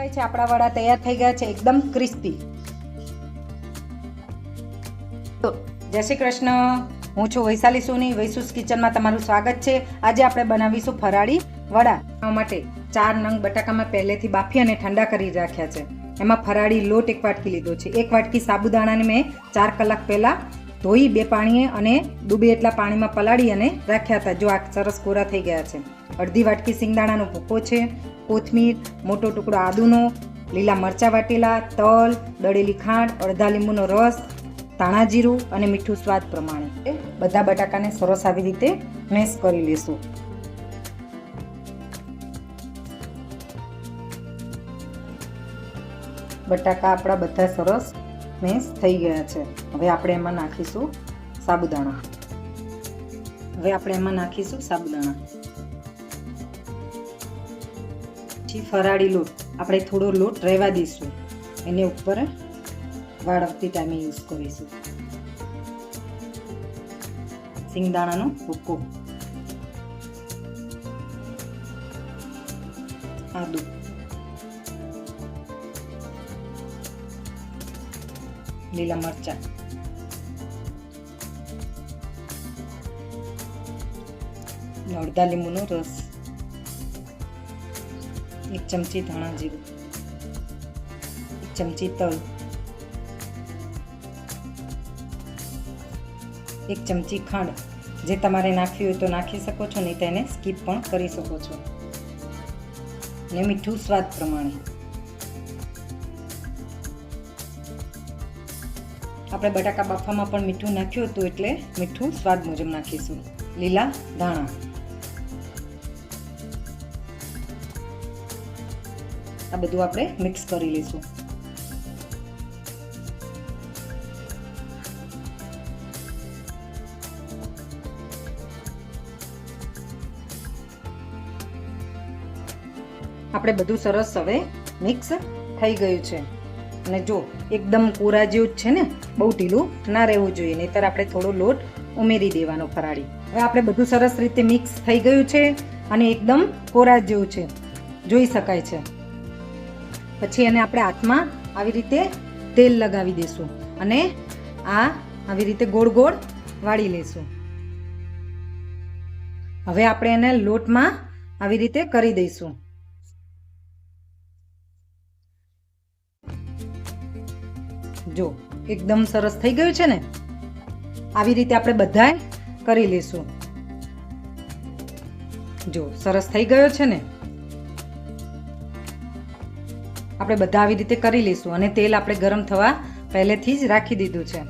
શકાય છે આપણા વડા તૈયાર થઈ ગયા છે, એકદમ ક્રિસ્પી. તો જય શ્રી કૃષ્ણ, હું છું વૈશાલી સોની. વૈસુસ કિચનમાં તમારું સ્વાગત છે. આજે આપણે બનાવીશું ફરાળી વડા. એના માટે 4 નંગ બટાકામાં પહેલેથી બાફી અને ઠંડા કરી રાખ્યા છે. એમાં ફરાળી લોટ 1 વાટકી લીધો છે. 1 વાટકી સાબુદાણાને મેં 4 કલાક પહેલાં ધોઈ 2 પાણીએ અને ડૂબે એટલા પાણીમાં પલાળી અને રાખ્યા હતા. જો આ સરસ કોરા થઈ ગયા છે. અડધી વાટકી સિંગદાણાનો ભૂકો છે, કોથમીર, મોટો ટુકડો આદુનો, લીલા મરચાં વાટેલા, તલ, દળેલી ખાંડ, અડધા લીંબુનો રસ, ધાણા જીરું અને મીઠું સ્વાદ પ્રમાણે. બધા બટાકાને સરસ આવી રીતે મેશ કરી લેશું. બટાકા આપણા બધા સરસ મેશ થઈ ગયા છે. હવે આપણે એમાં નાખીશું સાબુદાણા. પછી ફરાળી લોટ આપણે થોડો લોટ રહેવા દઈશું, એને ઉપર વાળવતી ટાઈમે યુઝ કરીશું. સિંગદાણાનો ભૂકો, આદુ, લીલા મરચાં, અડધા લીંબુનો રસ, 1 ચમચી ધાણા જીરું, 1 ચમચી તલ, 1 ચમચી ખાંડ. જે તમારે નાખવી હોય તો નાખી શકો છો, નહીં તો એને સ્કીપ પણ કરી શકો છો. અને મીઠું સ્વાદ પ્રમાણે. આપણે બટાકા બાફવામાં પણ મીઠું નાખ્યું હતું, એટલે મીઠું સ્વાદ મુજબ નાખીશું. લીલા ધાણા, આ બધું આપણે મિક્સ કરી લઈશું. આપણે બધું સરસ હવે મિક્સ થઈ ગયું છે. અને જો એકદમ કોરા જેવું જ છે ને, બહુ ઢીલું ના રહેવું જોઈએ, નહીંતર આપણે થોડો લોટ ઉમેરી દેવાનો ફરાળી. હવે આપણે બધું સરસ રીતે મિક્સ થઈ ગયું છે અને એકદમ કોરા જેવું છે, જોઈ શકાય છે. પછી એને આપણે હાથમાં આવી રીતે તેલ લગાવી દઈશું અને આવી રીતે ગોળ ગોળ વાળી લઈશું. હવે આપણે એને લોટમાં આવી રીતે કરી દઈશું. જો એકદમ સરસ થઈ ગયું છે ને, આવી રીતે આપણે બધાય કરી લઈશું. જો સરસ થઈ ગયો છે ને, આપણે બધા આવી રીતે કરી લઈશું. અને તેલ આપણે ગરમ થવા પહેલેથી જ રાખી દીધું છે,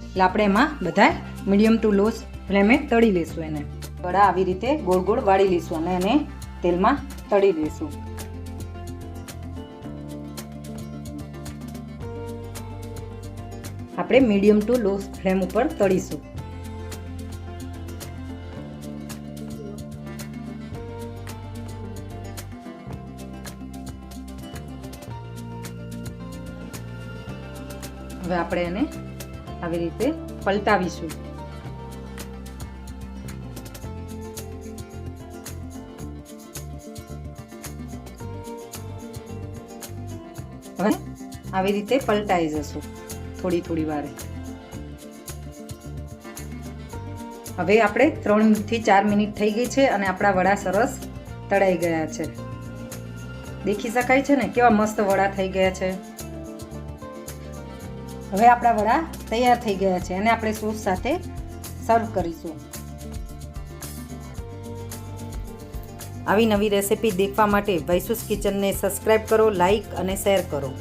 એટલે આપણે એમાં બધા મીડિયમ ટુ લો ફ્લેમે તળી લઈશું. એને વડા આવી રીતે ગોળ ગોળ વાળી લઈશું અને એને તેલમાં તળી દઈશું. આપણે મીડિયમ ટુ લો ફ્લેમ ઉપર તળીશું. હવે આપણે એને આવી રીતે પલટાવીશું. હવે આવી રીતે પલટાઈ જશું થોડી વારે. હવે આપણે 3 થી 4 મિનિટ થઈ ગઈ છે અને આપણા વડા સરસ તળાઈ ગયા છે. દેખી શકાય છે ને કેવા મસ્ત વડા થઈ ગયા છે. હવે આપણા વડા તૈયાર થઈ ગયા છે અને આપણે સોસ સાથે સર્વ કરીશું. આવી નવી રેસિપી દેખવા માટે વૈસુસ કિચનને સબસ્ક્રાઇબ કરો, લાઈક અને શેર કરો.